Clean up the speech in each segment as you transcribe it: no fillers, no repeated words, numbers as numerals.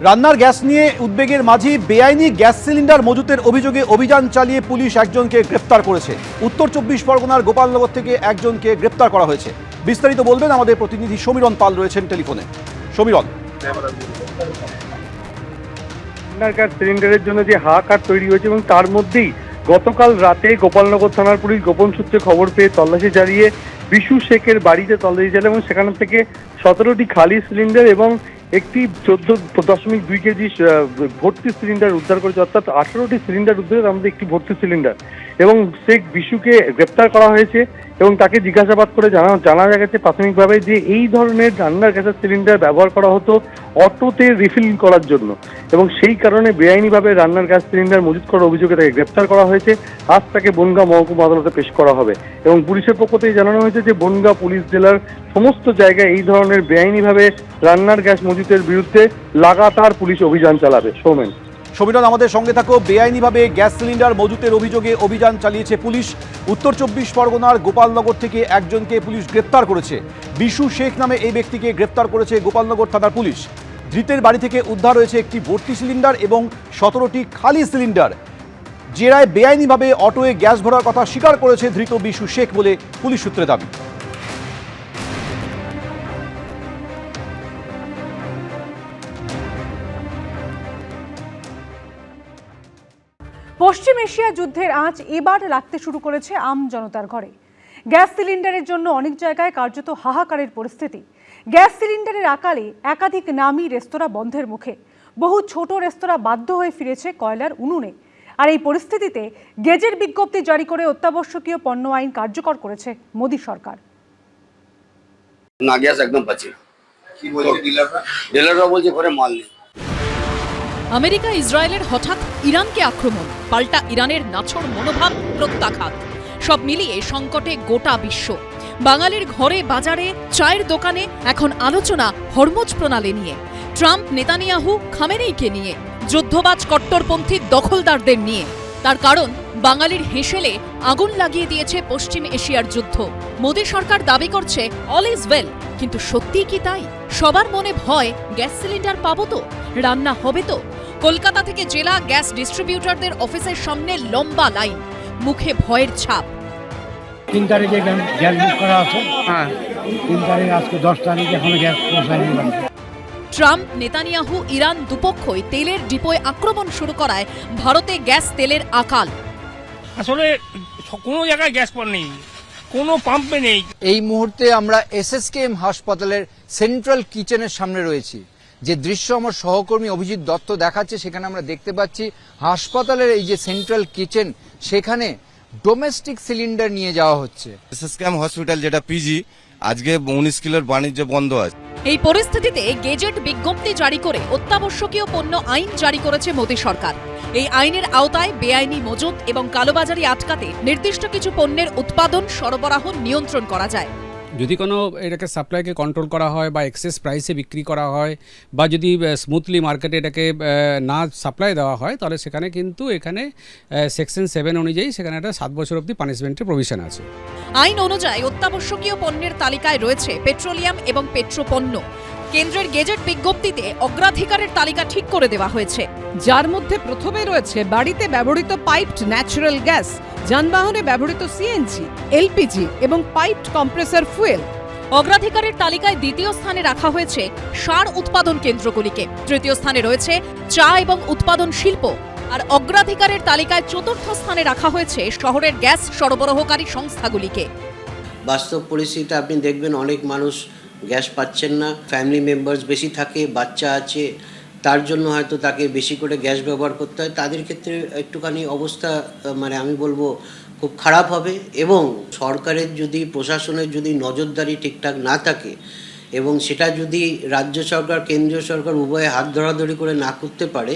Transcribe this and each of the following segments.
রান্নার গ্যাস নিয়ে উদ্বেগের মাঝে বেআইনি গ্যাস সিলিন্ডার মজুতের অভিযোগে অভিযান চালিয়ে পুলিশ একজনকে গ্রেপ্তার করেছে। উত্তর 24 পরগনার গোপালনগর থেকে একজনকে গ্রেপ্তার করা হয়েছে। বিস্তারিত বলবেন আমাদের প্রতিনিধি সমীরণ পাল, রয়েছেন টেলিফোনে। সমীরণ, রান্নার গ্যাস সিলিন্ডারের জন্য যে হাহাকার তৈরি হয়েছে এবং তার মধ্যেই গতকাল রাতে গোপালনগর থানার পুলিশ গোপন সূত্রে খবর পেয়ে তল্লাশি চালিয়ে বিশু শেখের বাড়িতে তল্লাশি চালায় এবং সেখান থেকে 17টি খালি সিলিন্ডার এবং একটি 14.2 কেজি ভর্তি সিলিন্ডার উদ্ধার করেছে। অর্থাৎ 18টি সিলিন্ডার উদ্ধার, আমাদের একটি ভর্তি সিলিন্ডার। এবং শেখ বিশুকে গ্রেপ্তার করা হয়েছে এবং তাকে জিজ্ঞাসাবাদ করে জানা গেছে প্রাথমিকভাবে যে এই ধরনের রান্নার গ্যাসের সিলিন্ডার ব্যবহার করা হতো অটোতে রিফিল করার জন্য এবং সেই কারণে বেআইনিভাবে রান্নার গ্যাস সিলিন্ডার মজুত করার অভিযোগে তাকে গ্রেপ্তার করা হয়েছে। আজ তাকে বনগাঁ মহকুমা আদালতে পেশ করা হবে এবং পুলিশের পক্ষ থেকে জানানো হয়েছে যে বনগাঁ পুলিশ জেলার সমস্ত জায়গায় এই ধরনের বেআইনিভাবে রান্নার গ্যাস মজুতের বিরুদ্ধে লাগাতার পুলিশ অভিযান চালাবে। সমীরণ, আমাদের সঙ্গে থাকো। বেআইনিভাবে গ্যাস সিলিন্ডার মজুতের অভিযোগে অভিযান চালিয়েছে পুলিশ। উত্তর 24 পরগনার গোপালনগর থেকে একজনকে পুলিশ গ্রেপ্তার করেছে। বিশু শেখ নামে এই ব্যক্তিকে গ্রেপ্তার করেছে গোপালনগর থানার পুলিশ। ধৃতের বাড়ি থেকে উদ্ধার হয়েছে একটি ভর্তি সিলিন্ডার এবং 17টি খালি সিলিন্ডার। জেরায় বেআইনিভাবে অটোয়ে গ্যাস ভরার কথা স্বীকার করেছে ধৃত বিশু শেখ বলে পুলিশ সূত্রে দাবি। পশ্চিম এশিয়া যুদ্ধের আঁচ এবার লাগতে শুরু করেছে আম জনতার ঘরে। গ্যাস সিলিন্ডারের জন্য অনেক জায়গায় কার্যত হাহাকারের পরিস্থিতি। গ্যাস সিলিন্ডারের আকালে একাধিক নামী রেস্তোরাঁ বন্ধের মুখে। বহু ছোট রেস্তোরাঁ বাধ্য হয়ে ফিরেছে কয়লার উনুনে। আর এই পরিস্থিতিতে গেজেট বিজ্ঞপ্তি জারি করে অত্যাবশ্যকীয় পণ্য আইন কার্যকর করেছে মোদী সরকার। না, গ্যাস একদম পাচ্ছি না। কি বলছে ডিলাররা বলছে ঘরে মাল নেই। আমেরিকা ইসরায়েলের হঠাৎ ইরানকে আক্রমণ, পাল্টা ইরানের নাছোড় মনোভাব, প্রত্যাঘাত, সব মিলিয়ে সংকটে গোটা বিশ্ব। বাঙালির ঘরে বাজারে চায়ের দোকানে এখন আলোচনা হরমুজ প্রণালী নিয়ে, ট্রাম্প নেতানিয়াহু খামেনেইকে নিয়ে, যুদ্ধবাজ কট্টরপন্থী দখলদারদের নিয়ে। তার কারণ বাঙালির হেসেলে আগুন লাগিয়ে দিয়েছে পশ্চিম এশিয়ার যুদ্ধ। মোদী সরকার দাবি করছে অল ইজ ওয়েল, কিন্তু সত্যিই কি তাই? সবার মনে ভয়, গ্যাস সিলিন্ডার পাবো তো, রান্না হবে তো। কলকাতা থেকে জেলা গ্যাস ডিস্ট্রিবিউটরদের অফিসের সামনে লম্বা লাইন, মুখে ভয়ের ছাপ। 3 তারিখে গ্যাস বুক করা আছে। 3 তারিখ, আজকে 10 তারিখ, এখনো গ্যাস পৌঁছায়নি। ট্রাম্প, নেতানিয়াহু, ইরান দুপক্ষই তেলের ডিপোয় আক্রমণ শুরু করায় ভারতে গ্যাস তেলের আকাল। আসলে কোনো জায়গায় গ্যাস পাম্প নেই, কোনো পাম্পে নেই। এই মুহূর্তে আমরা এসএসকেএম হাসপাতালের সেন্ট্রাল কিচেনের সামনে রয়েছি। যে দৃশ্য আমার সহকর্মী অভিজিৎ দত্ত দেখাচ্ছে, সেখানে আমরা দেখতে পাচ্ছি হাসপাতালের এই যে সেন্ট্রাল কিচেন, সেখানে ডোমেস্টিক সিলিন্ডার নিয়ে যাওয়া হচ্ছে। এসএসকেএম হসপিটাল যেটা পিজি, আজকে 19 কিলোর বাণিজ্য বন্ধ আছে। এই পরিস্থিতিতে গেজেট বিজ্ঞপ্তি জারি করে অত্যাবশ্যকীয় পণ্য আইন জারি করেছে মোদী সরকার। এই আইনের আওতায় বেআইনি মজুত এবং কালোবাজারি আটকাতে নির্দিষ্ট কিছু পণ্যের উৎপাদন সরবরাহ নিয়ন্ত্রণ করা যায়। যদি কোনো এটাকে সাপ্লাইকে কন্ট্রোল করা হয় বা এক্সেস প্রাইসে বিক্রি করা হয় বা যদি স্মুথলি মার্কেটে এটাকে না সাপ্লাই দেওয়া হয়, তাহলে সেখানে কিন্তু এখানে সেকশন 7 অনুযায়ী সেখানে একটা 7 বছর অবধি পানিশমেন্টের প্রভিশন আছে। আইন অনুযায়ী অত্যাবশ্যকীয় পণ্যের তালিকায় রয়েছে পেট্রোলিয়াম এবং পেট্রোপণ্য। কেন্দ্রের গেজেট বিজ্ঞপ্তিতে অগ্রাধিকারের তালিকা ঠিক করে দেওয়া হয়েছে, যার মধ্যে প্রথমে রয়েছে বাড়িতে ব্যবহৃত পাইপড ন্যাচারাল গ্যাস, যানবাহনে ব্যবহৃত সিএনজি, এলপিজি এবং পাইপড কম্প্রেসর ফুয়েল। অগ্রাধিকারের তালিকায় দ্বিতীয় স্থানে রাখা হয়েছে সার উৎপাদন কেন্দ্রগুলিকে। তৃতীয় স্থানে রয়েছে চা এবং উৎপাদন শিল্প। আর অগ্রাধিকারের তালিকায় চতুর্থ স্থানে রাখা হয়েছে শহরের গ্যাস সরবরাহকারী সংস্থাগুলিকে। বাস্তব পরিস্থিতিতে আপনি দেখবেন অনেক মানুষ গ্যাস পাচ্ছেন না, ফ্যামিলি মেম্বার্স বেশি থাকে, বাচ্চা আছে, তার জন্য হয়তো তাকে বেশি করে গ্যাস ব্যবহার করতে হয়। তাদের ক্ষেত্রে একটুখানি অবস্থা আমি বলবো খুব খারাপ হবে। এবং সরকারের যদি, প্রশাসনের যদি নজরদারি ঠিকঠাক না থাকে এবং সেটা যদি রাজ্য সরকার, কেন্দ্রীয় সরকার উভয়ে হাত ধরাধরি করে না করতে পারে,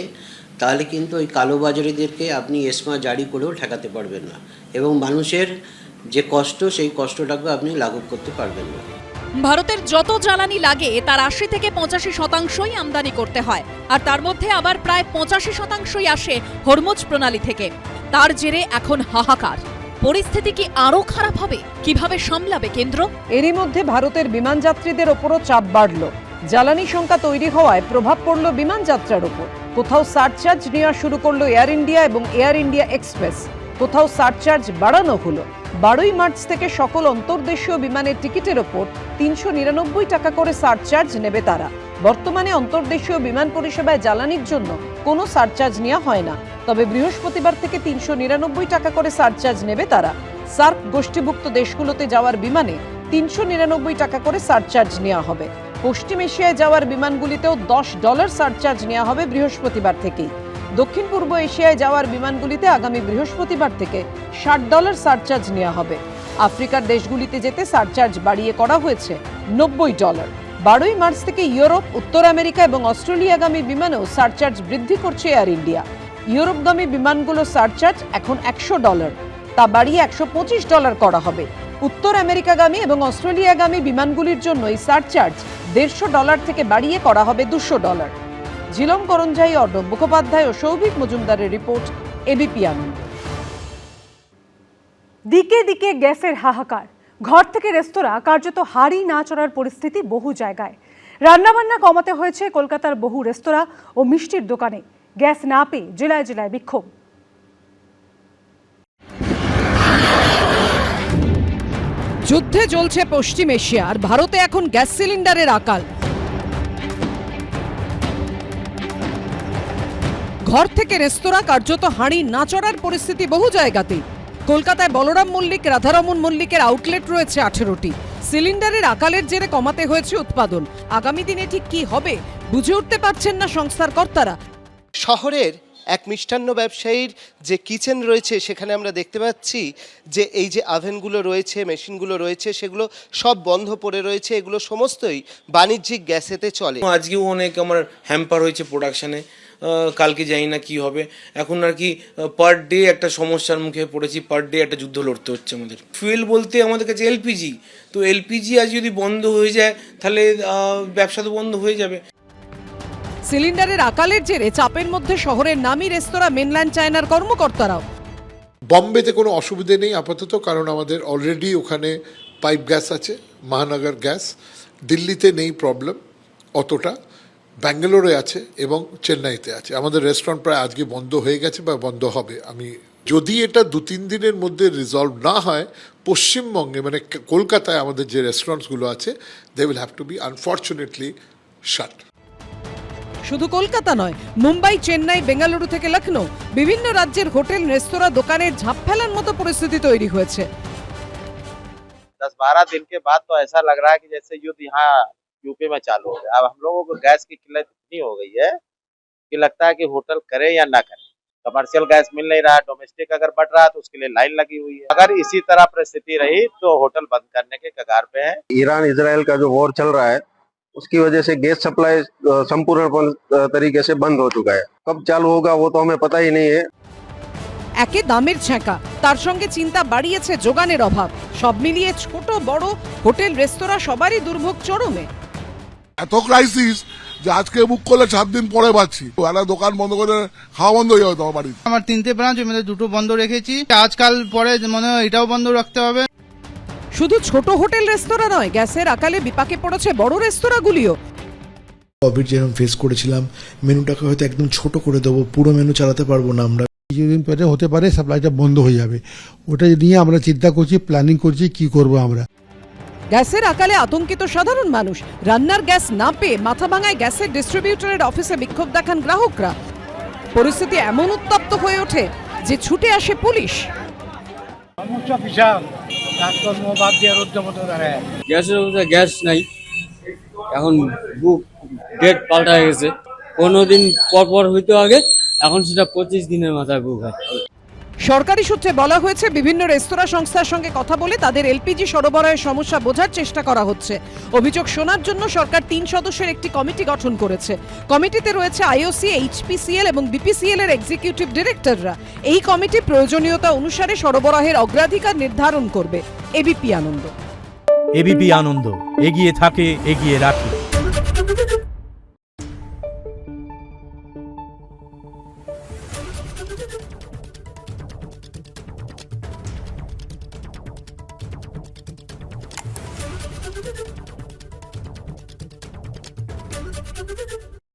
তাহলে কিন্তু ওই কালোবাজারিদেরকে আপনি এসমা জারি করেও ঠেকাতে পারবেন না এবং মানুষের যে কষ্ট, সেই কষ্টটাকে আপনি লাঘব করতে পারবেন না। ভারতের যত জ্বালানি লাগে তার 80 থেকে 85% আমদানি করতে হয়, আর তার মধ্যে আবার প্রায় 85% আসে হরমুজ প্রণালী থেকে। তার জেরে এখন হাহাকার। পরিস্থিতি কি আরো খারাপ হবে? কিভাবে সামলাবে কেন্দ্র? এরই মধ্যে ভারতের বিমান যাত্রীদের ওপরও চাপ বাড়ল। জ্বালানি সংখ্যা তৈরি হওয়ায় প্রভাব পড়ল বিমান যাত্রার উপর। কোথাও সারচার্জ নেওয়া শুরু করলো এয়ার ইন্ডিয়া এবং এয়ার ইন্ডিয়া এক্সপ্রেস, কোথাও সারচার্জ বাড়ানো হলো। 12ই মার্চ থেকে সকল অন্তর্দেশীয় বিমানের টিকিটের ওপর 399 টাকা করে সারচার্জ নেবে তারা। বর্তমানে অন্তর্দেশীয় বিমান পরিষেবায় জ্বালানির জন্য কোনো সারচার্জ নেওয়া হয় না, তবে বৃহস্পতিবার থেকে 399 টাকা করে সারচার্জ নেবে তারা। সার্ক গোষ্ঠীভুক্ত দেশগুলোতে যাওয়ার বিমানে 399 টাকা করে সারচার্জ নেওয়া হবে। পশ্চিম এশিয়ায় যাওয়ার বিমানগুলিতেও $10 সারচার্জ নেওয়া হবে বৃহস্পতিবার থেকেই। দক্ষিণ পূর্ব এশিয়ায় যাওয়ার বিমানগুলিতে আগামী বৃহস্পতিবার থেকে $60 সারচার্জ নেওয়া হবে। আফ্রিকার দেশগুলিতে যেতে সারচার্জ বাড়িয়ে করা হয়েছে $90। 12ই মার্চ থেকে ইউরোপ, উত্তর আমেরিকা এবং অস্ট্রেলিয়াগামী বিমানেও সারচার্জ বৃদ্ধি করছে এয়ার ইন্ডিয়া। ইউরোপগামী বিমানগুলোর সারচার্জ এখন $100, তা বাড়িয়ে $125 করা হবে। উত্তর আমেরিকাগামী এবং অস্ট্রেলিয়াগামী বিমানগুলির জন্য এই সারচার্জ $150 থেকে বাড়িয়ে করা হবে $200। ঝিলম করঞ্জাই, অর্ণব মুখোপাধ্যায় ও সৌভিক মজুমদারের রিপোর্ট, এবিপি আনন্দ। দিকে দিকে গ্যাসের হাহাকার, ঘর থেকে রেস্তোরাঁ কার্যত হাঁড়ি না চড়ার পরিস্থিতি বহু জায়গায়। রান্নাবান্না কমাতে হয়েছে কলকাতার বহু রেস্তোরাঁ ও মিষ্টির দোকানে। গ্যাস না পেয়ে জেলায় জেলায় বিক্ষোভ। যুদ্ধে জ্বলছে পশ্চিম এশিয়া, আর ভারতে এখন গ্যাস সিলিন্ডারের আকাল। ঘর থেকে রেস্তোরাঁ কার্যত হাঁড়ি না চড়ার পরিস্থিতি বহু জায়গাতেই। কলকাতায় বলরাম মল্লিক, রাধারমন মল্লিকের আউটলেট রয়েছে 18টি। সিলিন্ডারের আকালের জেরে কমাতে হয়েছে উৎপাদন। আগামী দিনে ঠিক কি হবে বুঝে উঠতে পারছেন না সংস্থার কর্তারা। শহরের এক মিষ্টান্ন ব্যবসায়ীর যে কিচেন রয়েছে সেখানে আমরা দেখতে পাচ্ছি যে এই যে আভেনগুলো রয়েছে, মেশিনগুলো রয়েছে, সেগুলো সব বন্ধ পড়ে রয়েছে। এগুলো সমস্তই বাণিজ্যিক গ্যাসেতে চলে। আজকেও অনেক আমার হ্যাম্পার হয়েছে প্রোডাকশানে, কালকে জানি না কি হবে। এখন আর কি পার ডে একটা সমস্যার মুখে পড়েছি, পার ডে একটা যুদ্ধ লড়তে হচ্ছে আমাদের। ফুয়েল বলতে আমাদের কাছে এলপিজি, তো এলপিজি আজ যদি বন্ধ হয়ে যায় তাহলে ব্যবসা তো বন্ধ হয়ে যাবে। সিলিন্ডারের আকালের জেরে চাপের মধ্যে শহরের নামী রেস্তোরাঁ মেনল্যান্ড চায়নার কর্মকর্তারাও। বম্বেতে কোনো অসুবিধে নেই আপাতত, কারণ আমাদের অলরেডি ওখানে পাইপ গ্যাস আছে, মহানগর গ্যাস। দিল্লিতে নেই প্রবলেম অতটা, ব্যাঙ্গালোরে আছে এবং চেন্নাইতে আছে। আমাদের রেস্টুরেন্ট প্রায় আজকে বন্ধ হয়ে গেছে বা বন্ধ হবে। যদি এটা 2-3 দিনের মধ্যে রিজলভ না হয়, পশ্চিমবঙ্গে মানে কলকাতায় আমাদের যে রেস্টুরেন্টসগুলো আছে, they will have to be unfortunately shut. শুধু কলকাতা নয়, মুম্বাই, চেন্নাই, বেঙ্গালুরু থেকে লখনৌ, বিভিন্ন রাজ্যের হোটেল, রেস্তোরাঁ, দোকানের ঝাঁপ ফেলার মতো পরিস্থিতি তৈরি হয়েছে। 10-12 दिन के बाद तो ऐसा लग रहा है कि जैसे युद्ध यहाँ यूपी में चालू हो गया। अब हम लोगों को गैस की किल्लत इतनी हो गई है कि लगता है कि होटल करे या ना करे। कमर्शियल गैस मिल नहीं रहा, डोमेस्टिक अगर बढ़ रहा है तो उसके लिए लाइन लगी हुई है। अगर इसी तरह परिस्थिति रही तो होटल बंद करने के कगार पे है। ईरान इजराइल का जो वॉर चल रहा है उसकी वजह से गैस सप्लाई संपूर्ण तरीके से बंद हो चुका है। कब चालू होगा वो तो हमें पता ही नहीं है। একে দামের ছ্যাঁকা, তার সঙ্গে চিন্তা বাড়িয়েছে যোগানের অভাব। সব মিলিয়ে ছোট বড় হোটেল, রেস্তোরাঁ সবারই দুর্ভোগ চরমে। এত ক্রাইসিস যে আজকে বুক করলে 7 দিন পরে পাচ্ছি। একটা দোকান বন্ধ করে খাওয়া বন্ধ হয়ে যাবে তোমার বাড়িতে। আমার 3টে ব্রাঞ্চ, মধ্যে 2টো বন্ধ রেখেছি। আজকাল পরে মনে হয় এটাও বন্ধ রাখতে হবে। শুধু ছোট হোটেল রেস্তোরাঁ নয়, গ্যাসের আকালে বিপাকে পড়েছে বড় রেস্তোরাঁগুলিও। কোভিড যেরকম ফেস করেছিলাম, মেনুটাকে হয়তো একদম ছোট করে দেবো, পুরো মেনু চালাতে পারবো না আমরা। কিছুদিন পরে হতে পারে সাপ্লাইটা বন্ধ হয়ে যাবে, ওটা নিয়ে আমরা চিন্তা করছি, প্ল্যানিং করছি কি করব আমরা। গ্যাসের আকালে আতঙ্কিত সাধারণ মানুষ। রান্নার গ্যাস না পেয়ে মাথাভাঙায় গ্যাসের ডিস্ট্রিবিউটরের অফিসে বিক্ষোভ দেখান গ্রাহকরা। পরিস্থিতি এমন উত্তপ্ত হয়ে ওঠে যে ছুটে আসে পুলিশ। সমস্যা বিশাল, কাজকর্ম বাদ দিয়ে রোদ্র মতো দাঁড়ায়। গ্যাস নাই, এখন বুক ডেট পাল্টা হয়ে গেছে। 15 দিন পর হইতো আগে, এখন সেটা 25 দিনের মাথায় বুক হয়। সরকারি সূত্রে বলা হয়েছে, বিভিন্ন রেস্তোরাঁ সংস্থার সঙ্গে কথা বলে তাদের এলপিজি সরবরাহের সমস্যা বোঝার চেষ্টা করা হচ্ছে। অভিযোগ শোনার জন্য সরকার 3 সদস্যের একটি কমিটি গঠন করেছে। কমিটিতে রয়েছে আইওসি, এইচপিসিএল এবং বিপিসিএল এর এক্সিকিউটিভ ডিরেক্টররা। এই কমিটি প্রয়োজনীয়তা অনুসারে সরবরাহের অগ্রাধিকার নির্ধারণ করবে। এবিপি আনন্দ। এবিপি আনন্দ, এগিয়ে থাকে, এগিয়ে রাখে। Thank you.